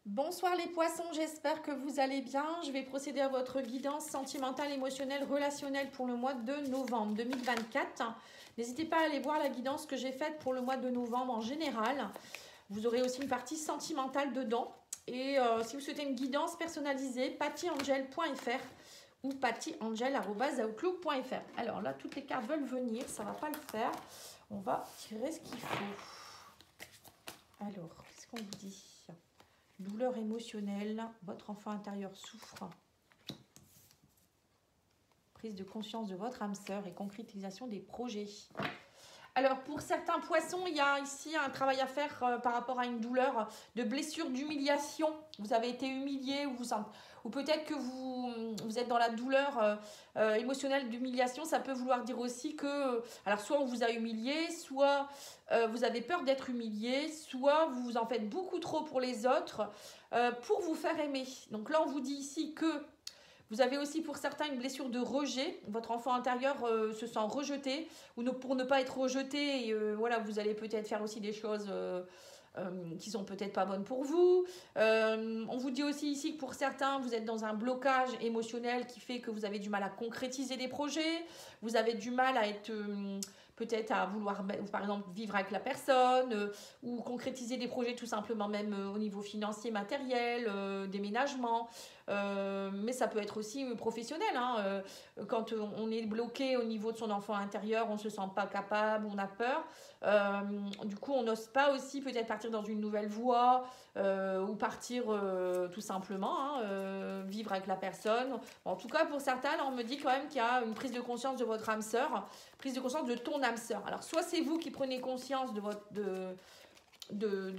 Bonsoir les poissons, j'espère que vous allez bien. Je vais procéder à votre guidance sentimentale, émotionnelle, relationnelle pour le mois de novembre 2024. N'hésitez pas à aller voir la guidance que j'ai faite pour le mois de novembre en général. Vous aurez aussi une partie sentimentale dedans. Et si vous souhaitez une guidance personnalisée, pattyangel.fr ou pattyangel.outlook.fr. Alors là, toutes les cartes veulent venir, ça ne va pas le faire. On va tirer ce qu'il faut. Alors, qu'est-ce qu'on vous dit ? Douleur émotionnelle, votre enfant intérieur souffre. Prise de conscience de votre âme sœur et concrétisation des projets. Alors pour certains poissons, il y a ici un travail à faire par rapport à une douleur de blessure, d'humiliation. Vous avez été humilié ou peut-être que vous êtes dans la douleur émotionnelle d'humiliation. Ça peut vouloir dire aussi que, alors soit on vous a humilié, soit vous avez peur d'être humilié, soit vous vous en faites beaucoup trop pour les autres pour vous faire aimer. Donc là on vous dit ici que vous avez aussi pour certains une blessure de rejet. Votre enfant intérieur se sent rejeté ou pour ne pas être rejeté, voilà, vous allez peut-être faire aussi des choses qui sont peut-être pas bonnes pour vous. On vous dit aussi ici que pour certains, vous êtes dans un blocage émotionnel qui fait que vous avez du mal à concrétiser des projets. Vous avez du mal à être... peut-être à vouloir, par exemple, vivre avec la personne ou concrétiser des projets tout simplement, même au niveau financier, matériel, déménagement. Mais ça peut être aussi professionnel. Quand on est bloqué au niveau de son enfant intérieur, on ne se sent pas capable, on a peur. Du coup, on n'ose pas aussi peut-être partir dans une nouvelle voie ou partir tout simplement, vivre avec la personne. En tout cas, pour certains, là, on me dit quand même qu'il y a une prise de conscience de votre âme sœur, prise de conscience de ton âme sœur. Alors, soit c'est vous qui prenez conscience de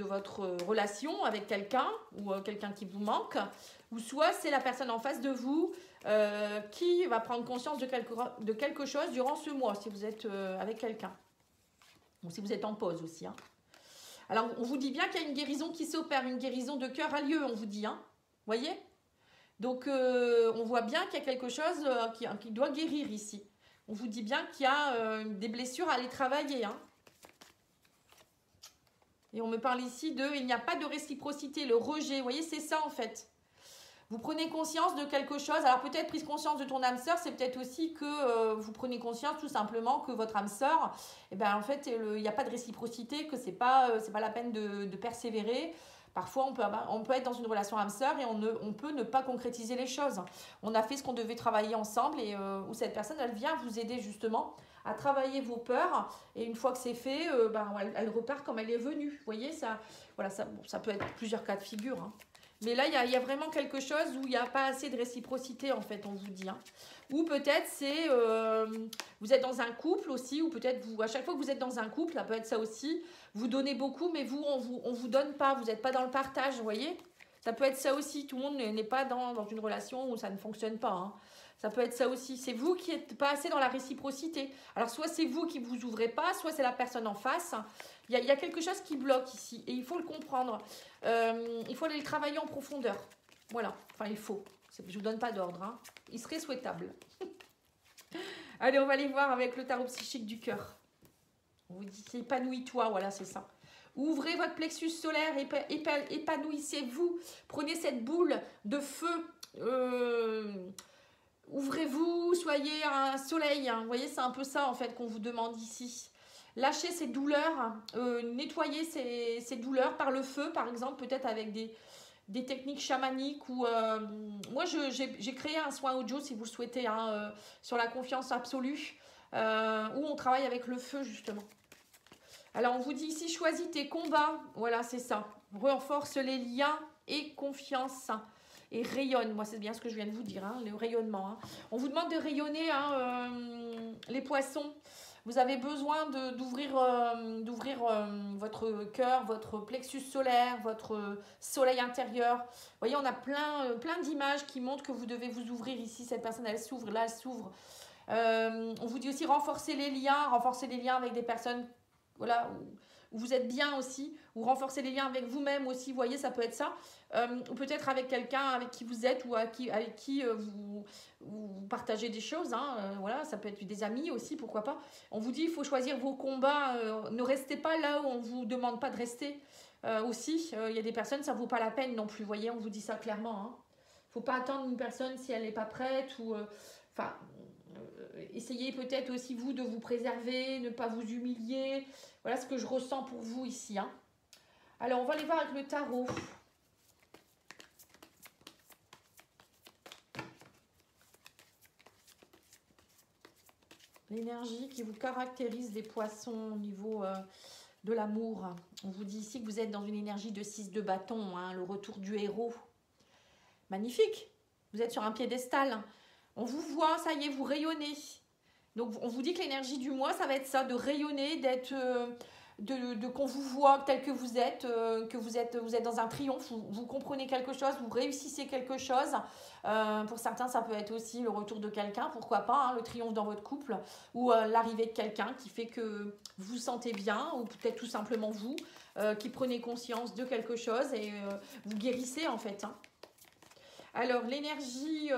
votre relation avec quelqu'un ou quelqu'un qui vous manque, ou soit c'est la personne en face de vous qui va prendre conscience de quelque chose durant ce mois, si vous êtes avec quelqu'un. Ou si vous êtes en pause aussi. Alors, on vous dit bien qu'il y a une guérison qui s'opère, une guérison de cœur a lieu, on vous dit. Voyez ? Donc, on voit bien qu'il y a quelque chose qui doit guérir ici. On vous dit bien qu'il y a des blessures à aller travailler. Et on me parle ici il n'y a pas de réciprocité, le rejet. Vous voyez, c'est ça en fait. Vous prenez conscience de quelque chose. Alors peut-être prise conscience de ton âme sœur, c'est peut-être aussi que vous prenez conscience tout simplement que votre âme sœur, en fait, il n'y a pas de réciprocité, que c'est pas la peine de persévérer. Parfois, on peut être dans une relation âme-sœur et on peut ne pas concrétiser les choses. On a fait ce qu'on devait travailler ensemble et où cette personne, elle vient vous aider justement à travailler vos peurs. Et une fois que c'est fait, elle repart comme elle est venue. Vous voyez, ça peut être plusieurs cas de figure. Mais là, il y a vraiment quelque chose où il n'y a pas assez de réciprocité, en fait, on vous dit. Ou peut-être c'est, vous êtes dans un couple aussi, ou peut-être à chaque fois que vous êtes dans un couple, ça peut être ça aussi, vous donnez beaucoup, mais on vous donne pas, vous n'êtes pas dans le partage, vous voyez. Ça peut être ça aussi, tout le monde n'est pas dans une relation où ça ne fonctionne pas. Ça peut être ça aussi, c'est vous qui n'êtes pas assez dans la réciprocité. Alors soit c'est vous qui ne vous ouvrez pas, soit c'est la personne en face. Il y a quelque chose qui bloque ici et il faut le comprendre. Il faut aller le travailler en profondeur. Voilà, enfin il faut. Je ne vous donne pas d'ordre. Il serait souhaitable. Allez, on va aller voir avec le tarot psychique du cœur. On vous dit épanouis-toi, voilà, c'est ça. Ouvrez votre plexus solaire, épanouissez-vous. Prenez cette boule de feu. Ouvrez-vous, soyez un soleil. Vous voyez, c'est un peu ça en fait qu'on vous demande ici. Lâchez ces douleurs, nettoyez ces douleurs par le feu, par exemple, peut-être avec des techniques chamaniques. Ou moi, j'ai créé un soin audio, si vous le souhaitez, sur la confiance absolue, où on travaille avec le feu, justement. Alors, on vous dit ici, choisis tes combats. Voilà, c'est ça. Renforce les liens et confiance. Et rayonne. Moi, c'est bien ce que je viens de vous dire, le rayonnement. On vous demande de rayonner, les poissons. Vous avez besoin d'ouvrir votre cœur, votre plexus solaire, votre soleil intérieur. Vous voyez, on a plein d'images qui montrent que vous devez vous ouvrir ici. Cette personne, elle s'ouvre, là, elle s'ouvre. On vous dit aussi renforcer les liens avec des personnes, voilà, où vous êtes bien aussi, ou renforcer les liens avec vous-même aussi, vous voyez, ça peut être ça. Ou peut-être avec quelqu'un avec qui vous êtes ou avec qui vous partagez des choses. Voilà, ça peut être des amis aussi, pourquoi pas. On vous dit, il faut choisir vos combats. Ne restez pas là où on ne vous demande pas de rester. aussi, il y a des personnes, ça ne vaut pas la peine non plus. Vous voyez, on vous dit ça clairement. Hein. Faut pas attendre une personne si elle n'est pas prête ou... Enfin, essayez peut-être aussi vous de vous préserver, ne pas vous humilier. Voilà ce que je ressens pour vous ici. Hein. Alors, on va aller voir avec le tarot. L'énergie qui vous caractérise, les poissons, au niveau de l'amour. On vous dit ici que vous êtes dans une énergie de 6 de bâton, hein, le retour du héros. Magnifique. Vous êtes sur un piédestal. On vous voit, ça y est, vous rayonnez. Donc, on vous dit que l'énergie du mois, ça va être ça, de rayonner, d'être... qu'on vous voit tel que vous êtes, que vous êtes dans un triomphe, vous comprenez quelque chose, vous réussissez quelque chose. Pour certains, ça peut être aussi le retour de quelqu'un, pourquoi pas, hein, le triomphe dans votre couple, ou l'arrivée de quelqu'un qui fait que vous vous sentez bien, ou peut-être tout simplement vous, qui prenez conscience de quelque chose et vous guérissez en fait. Hein. Alors, l'énergie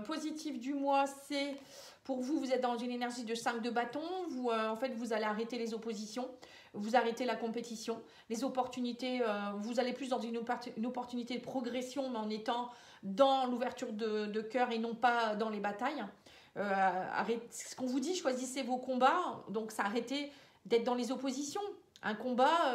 positive du mois, c'est... Pour vous, vous êtes dans une énergie de 5 de bâton. Vous, en fait, vous allez arrêter les oppositions. Vous arrêtez la compétition. Les opportunités, vous allez plus dans une opportunité de progression, mais en étant dans l'ouverture de cœur et non pas dans les batailles. Ce qu'on vous dit, choisissez vos combats. Donc, ça arrêtez d'être dans les oppositions. Un combat,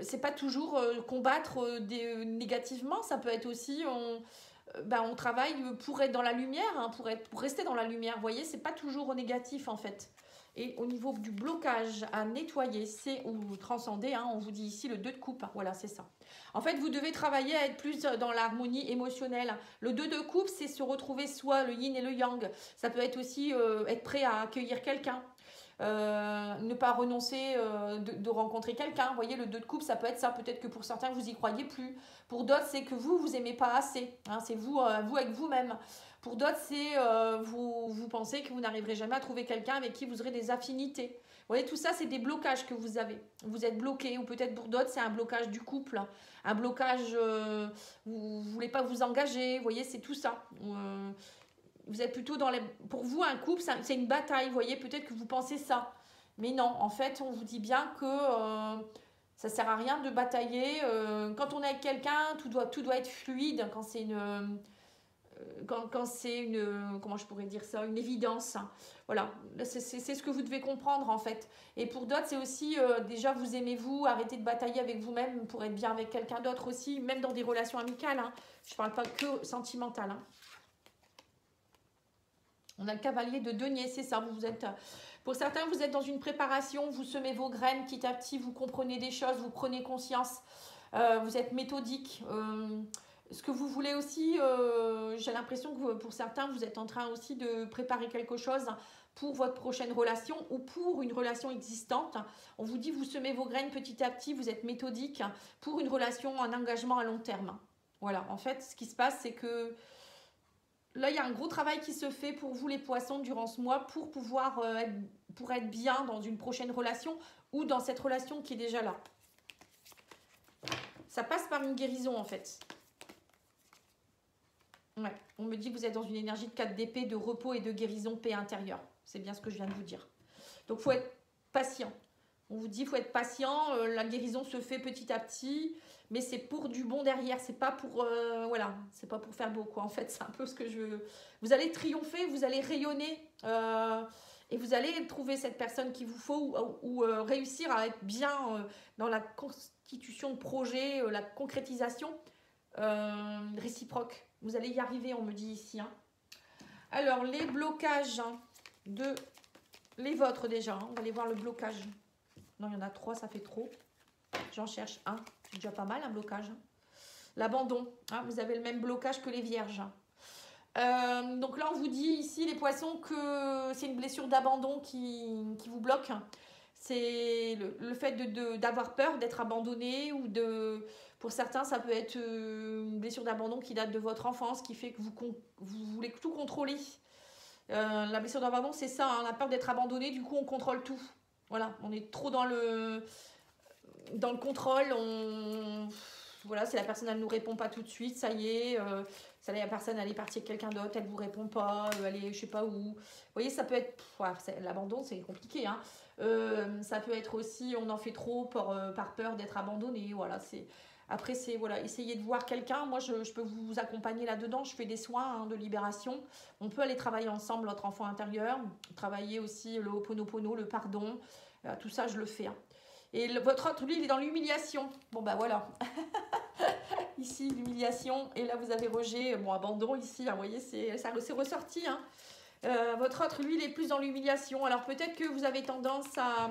c'est pas toujours combattre négativement. Ça peut être aussi... on travaille pour être dans la lumière, hein, pour rester dans la lumière. Vous voyez, c'est pas toujours au négatif en fait. Et au niveau du blocage à nettoyer, c'est ou transcender, hein, on vous dit ici le 2 de coupe. Voilà, c'est ça. En fait, vous devez travailler à être plus dans l'harmonie émotionnelle. Le 2 de coupe, c'est se retrouver soit le yin et le yang. Ça peut être aussi être prêt à accueillir quelqu'un. Ne pas renoncer de rencontrer quelqu'un. Vous voyez, le 2 de coupe, ça peut être ça. Peut-être que pour certains, vous n'y croyez plus. Pour d'autres, c'est que vous aimez pas assez. Hein, c'est vous avec vous-même. Pour d'autres, c'est vous pensez que vous n'arriverez jamais à trouver quelqu'un avec qui vous aurez des affinités. Vous voyez, tout ça, c'est des blocages que vous avez. Vous êtes bloqué. Ou peut-être pour d'autres, c'est un blocage du couple. Un blocage, vous ne voulez pas vous engager. Vous voyez, c'est tout ça. Vous êtes plutôt dans les... Pour vous, un couple, c'est une bataille. Vous voyez, peut-être que vous pensez ça. Mais non, en fait, on vous dit bien que ça ne sert à rien de batailler. Quand on est avec quelqu'un, tout doit être fluide. Quand c'est une... Quand c'est une... Comment je pourrais dire ça? Une évidence. Voilà, c'est ce que vous devez comprendre, en fait. Et pour d'autres, c'est aussi, déjà, vous aimez-vous, arrêtez de batailler avec vous-même pour être bien avec quelqu'un d'autre aussi, même dans des relations amicales. Hein. Je ne parle pas que sentimentales. Hein. On a le cavalier de denier, c'est ça. Vous êtes, pour certains, vous êtes dans une préparation, vous semez vos graines petit à petit, vous comprenez des choses, vous prenez conscience, vous êtes méthodique. Ce que vous voulez aussi, j'ai l'impression que pour certains, vous êtes en train aussi de préparer quelque chose pour votre prochaine relation ou pour une relation existante. On vous dit, vous semez vos graines petit à petit, vous êtes méthodique pour une relation, un engagement à long terme. Voilà, en fait, ce qui se passe, c'est que là, il y a un gros travail qui se fait pour vous les poissons durant ce mois pour pouvoir être bien dans une prochaine relation ou dans cette relation qui est déjà là. Ça passe par une guérison en fait. Ouais, on me dit que vous êtes dans une énergie de 4 d'épée, de repos et de guérison, paix intérieure. C'est bien ce que je viens de vous dire. Donc, il faut être patient. On vous dit qu'il faut être patient, la guérison se fait petit à petit, mais c'est pour du bon derrière, c'est pas pour voilà, c'est pas pour faire beau quoi. En fait, c'est un peu ce que je veux. Vous allez triompher, vous allez rayonner et vous allez trouver cette personne qu'il vous faut ou réussir à être bien dans la constitution de projet, la concrétisation réciproque. Vous allez y arriver, on me dit ici. Hein. Alors, les blocages les vôtres déjà, hein. On va aller voir le blocage. Non, il y en a 3, ça fait trop. J'en cherche un. C'est déjà pas mal, un blocage. L'abandon. Hein, vous avez le même blocage que les vierges. Donc là, on vous dit ici, les poissons, que c'est une blessure d'abandon qui vous bloque. C'est le fait d'avoir peur d'être abandonné ou de... Pour certains, ça peut être une blessure d'abandon qui date de votre enfance, qui fait que vous voulez tout contrôler. La blessure d'abandon, c'est ça, hein, la peur d'être abandonné, du coup, on contrôle tout. Voilà, on est trop dans le contrôle, voilà, si la personne elle ne nous répond pas tout de suite, ça y est, la personne elle est partie avec quelqu'un d'autre, elle ne vous répond pas, elle est je sais pas où. Vous voyez, ça peut être, l'abandon c'est compliqué, hein. Ça peut être aussi, on en fait trop par peur d'être abandonné, voilà, c'est... Après, c'est voilà, essayez de voir quelqu'un. Moi, je peux vous accompagner là-dedans. Je fais des soins de libération. On peut aller travailler ensemble votre enfant intérieur, travailler aussi le Ho'oponopono, le pardon. Tout ça, je le fais. Hein. Et votre autre, lui, il est dans l'humiliation. Bon, bah voilà. Ici, l'humiliation. Et là, vous avez rejet, bon, abandon ici. Hein, vous voyez, c'est ressorti. Hein. Votre autre, lui, il est plus dans l'humiliation. Alors, peut-être que vous avez tendance à...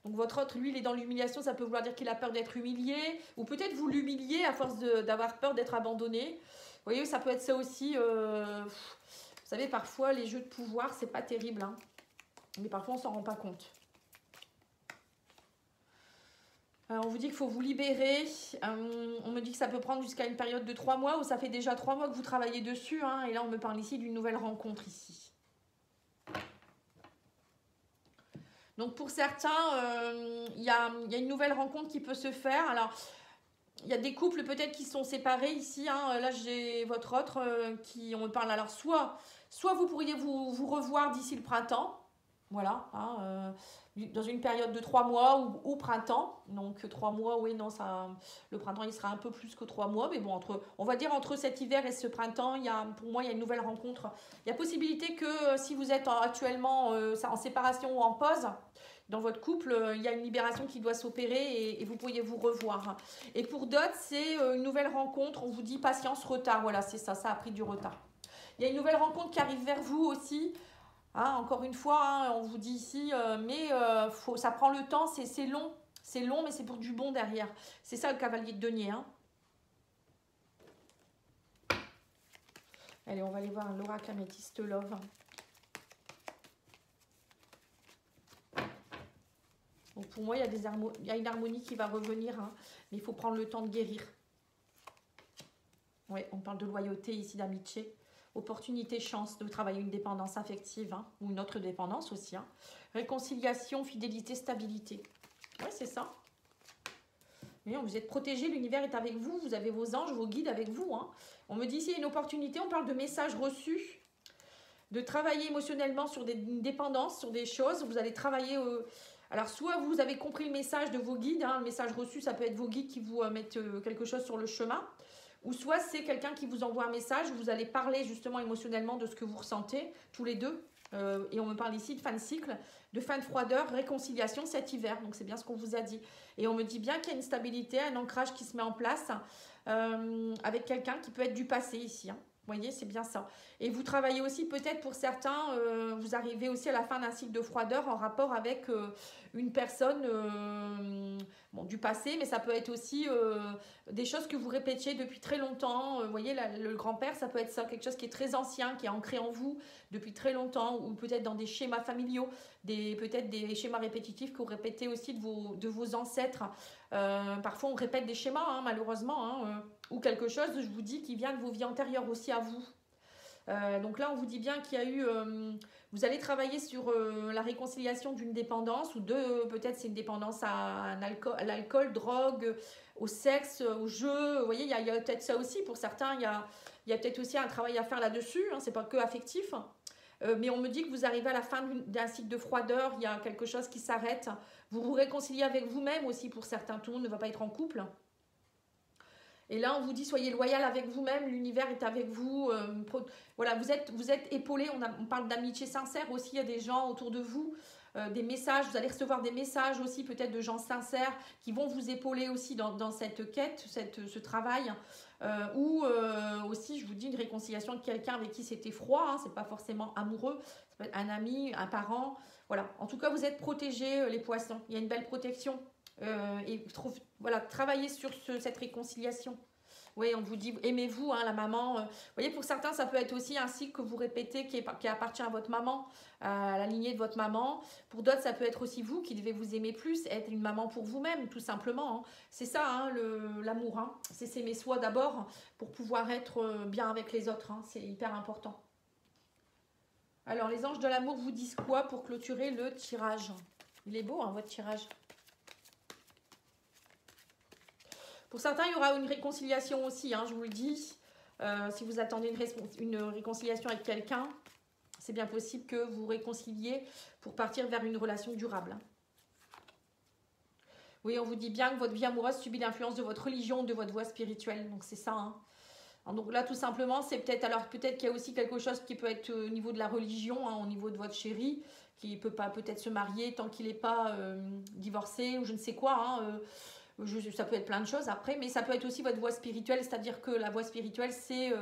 Donc votre autre, lui, il est dans l'humiliation, ça peut vouloir dire qu'il a peur d'être humilié, ou peut-être vous l'humiliez à force d'avoir peur d'être abandonné. Vous voyez, ça peut être ça aussi. Vous savez, parfois, les jeux de pouvoir, c'est pas terrible. Hein. Mais parfois, on s'en rend pas compte. On vous dit qu'il faut vous libérer. On me dit que ça peut prendre jusqu'à une période de 3 mois, ou ça fait déjà 3 mois que vous travaillez dessus. Hein, et là, on me parle ici d'une nouvelle rencontre ici. Donc pour certains, il y a une nouvelle rencontre qui peut se faire. Alors, il y a des couples peut-être qui sont séparés ici. Hein. Là, j'ai votre autre qui, on me parle. Alors, soit vous pourriez vous revoir d'ici le printemps. Voilà. Hein, dans une période de 3 mois ou printemps. Donc 3 mois, oui, non, ça, le printemps, il sera un peu plus que 3 mois. Mais bon, on va dire entre cet hiver et ce printemps, pour moi, il y a une nouvelle rencontre. Il y a possibilité que si vous êtes actuellement en séparation ou en pause, dans votre couple, il y a une libération qui doit s'opérer et vous pourriez vous revoir. Et pour d'autres, c'est une nouvelle rencontre. On vous dit patience, retard. Voilà, c'est ça, ça a pris du retard. Il y a une nouvelle rencontre qui arrive vers vous aussi. Hein, encore une fois, hein, on vous dit ici, mais ça prend le temps, c'est long. C'est long, mais c'est pour du bon derrière. C'est ça le cavalier de denier. Hein. Allez, on va aller voir l'oracle Améthyste Love. Donc pour moi, il y a une harmonie qui va revenir, hein, mais il faut prendre le temps de guérir. Oui, on parle de loyauté ici, d'amitié. Opportunité, chance de travailler une dépendance affective, hein, ou une autre dépendance aussi. Hein. Réconciliation, fidélité, stabilité. Oui, c'est ça. Mais vous êtes protégé, l'univers est avec vous, vous avez vos anges, vos guides avec vous. Hein. On me dit ici une opportunité, on parle de messages reçus, de travailler émotionnellement sur une dépendance, sur des choses. Vous allez travailler... Alors, soit vous avez compris le message de vos guides, hein, le message reçu, ça peut être vos guides qui vous mettent quelque chose sur le chemin, ou soit c'est quelqu'un qui vous envoie un message, vous allez parler justement émotionnellement de ce que vous ressentez, tous les deux, et on me parle ici de fin de cycle, de fin de froideur, réconciliation cet hiver, donc c'est bien ce qu'on vous a dit. Et on me dit bien qu'il y a une stabilité, un ancrage qui se met en place avec quelqu'un qui peut être du passé ici, hein. Vous voyez, c'est bien ça. Et vous travaillez aussi peut-être pour certains, vous arrivez aussi à la fin d'un cycle de froideur en rapport avec une personne du passé, mais ça peut être aussi des choses que vous répétiez depuis très longtemps. Vous voyez, le grand-père, ça peut être ça, quelque chose qui est très ancien, qui est ancré en vous depuis très longtemps, ou peut-être dans des schémas familiaux, peut-être des schémas répétitifs que vous répétez aussi de vos ancêtres. Parfois, on répète des schémas, hein, malheureusement, ou quelque chose, je vous dis, qui vient de vos vies antérieures aussi à vous. Donc là, on vous dit bien qu'il y a eu... vous allez travailler sur la réconciliation d'une dépendance, ou peut-être c'est une dépendance à l'alcool, drogue, au sexe, au jeu. Vous voyez, il y a peut-être ça aussi. Pour certains, il y a peut-être aussi un travail à faire là-dessus. Hein, c'est pas que affectif. Mais on me dit que vous arrivez à la fin d'un cycle de froideur, il y a quelque chose qui s'arrête. Vous vous réconciliez avec vous-même aussi pour certains. Tout le monde ne va pas être en couple. Et là, on vous dit, soyez loyal avec vous-même, l'univers est avec vous. Voilà, vous êtes épaulé, on parle d'amitié sincère aussi, il y a des gens autour de vous, des messages, vous allez recevoir des messages aussi peut-être de gens sincères qui vont vous épauler aussi dans cette quête, ce travail. Ou aussi, je vous dis, une réconciliation avec quelqu'un avec qui c'était froid, hein, c'est pas forcément amoureux, ça peut être un ami, un parent. Voilà, en tout cas, vous êtes protégés, les poissons, il y a une belle protection. Et voilà, travaillez sur cette réconciliation. Oui, on vous dit, aimez-vous, hein, la maman. Vous voyez, pour certains, ça peut être aussi un cycle que vous répétez qui appartient à votre maman, à la lignée de votre maman. Pour d'autres, ça peut être aussi vous qui devez vous aimer plus, être une maman pour vous-même, tout simplement. Hein. C'est ça, hein, l'amour. Hein. C'est s'aimer soi d'abord pour pouvoir être bien avec les autres. Hein. C'est hyper important. Alors, les anges de l'amour vous disent quoi pour clôturer le tirage? Il est beau, hein, votre tirage. Pour certains, il y aura une réconciliation aussi, hein, je vous le dis. Si vous attendez une réconciliation avec quelqu'un, c'est bien possible que vous réconciliez pour partir vers une relation durable. Oui, on vous dit bien que votre vie amoureuse subit l'influence de votre religion, de votre voie spirituelle. Donc c'est ça. Hein. Donc là, tout simplement, c'est peut-être... Alors peut-être qu'il y a aussi quelque chose qui peut être au niveau de la religion, hein, au niveau de votre chéri, qui ne peut pas peut-être se marier tant qu'il n'est pas divorcé ou je ne sais quoi. Hein, ça peut être plein de choses après, mais ça peut être aussi votre voie spirituelle. C'est-à-dire que la voie spirituelle, c'est...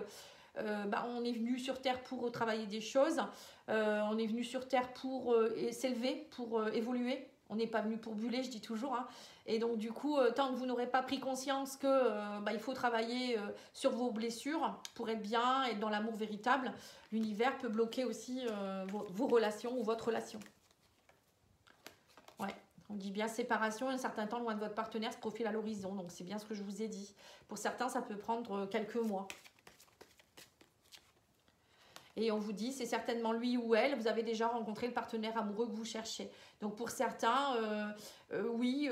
on est venu sur Terre pour travailler des choses. On est venu sur Terre pour s'élever, pour évoluer. On n'est pas venu pour buller, je dis toujours. Hein. Et donc, du coup, tant que vous n'aurez pas pris conscience que il faut travailler sur vos blessures pour être bien, être dans l'amour véritable, l'univers peut bloquer aussi vos relations ou votre relation. Ouais, on dit bien séparation, un certain temps loin de votre partenaire se profile à l'horizon. Donc, c'est bien ce que je vous ai dit. Pour certains, ça peut prendre quelques mois. Et on vous dit, c'est certainement lui ou elle, vous avez déjà rencontré le partenaire amoureux que vous cherchez. Donc pour certains, oui,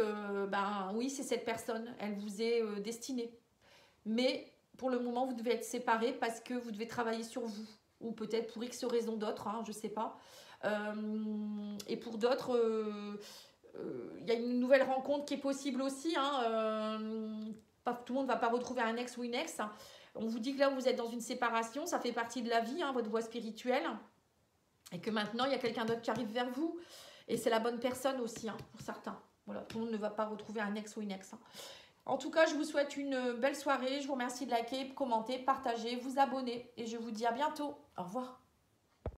c'est cette personne, elle vous est destinée. Mais pour le moment, vous devez être séparés parce que vous devez travailler sur vous. Ou peut-être pour X raisons d'autres, hein, je ne sais pas. Et pour d'autres, il y a une nouvelle rencontre qui est possible aussi. Hein, tout le monde ne va pas retrouver un ex ou une ex. Hein. On vous dit que là, vous êtes dans une séparation, ça fait partie de la vie, hein, votre voie spirituelle. Et que maintenant, il y a quelqu'un d'autre qui arrive vers vous. Et c'est la bonne personne aussi, hein, pour certains. Voilà, tout le monde ne va pas retrouver un ex ou une ex. Hein. En tout cas, je vous souhaite une belle soirée. Je vous remercie de liker, commenter, partager, vous abonner. Et je vous dis à bientôt. Au revoir.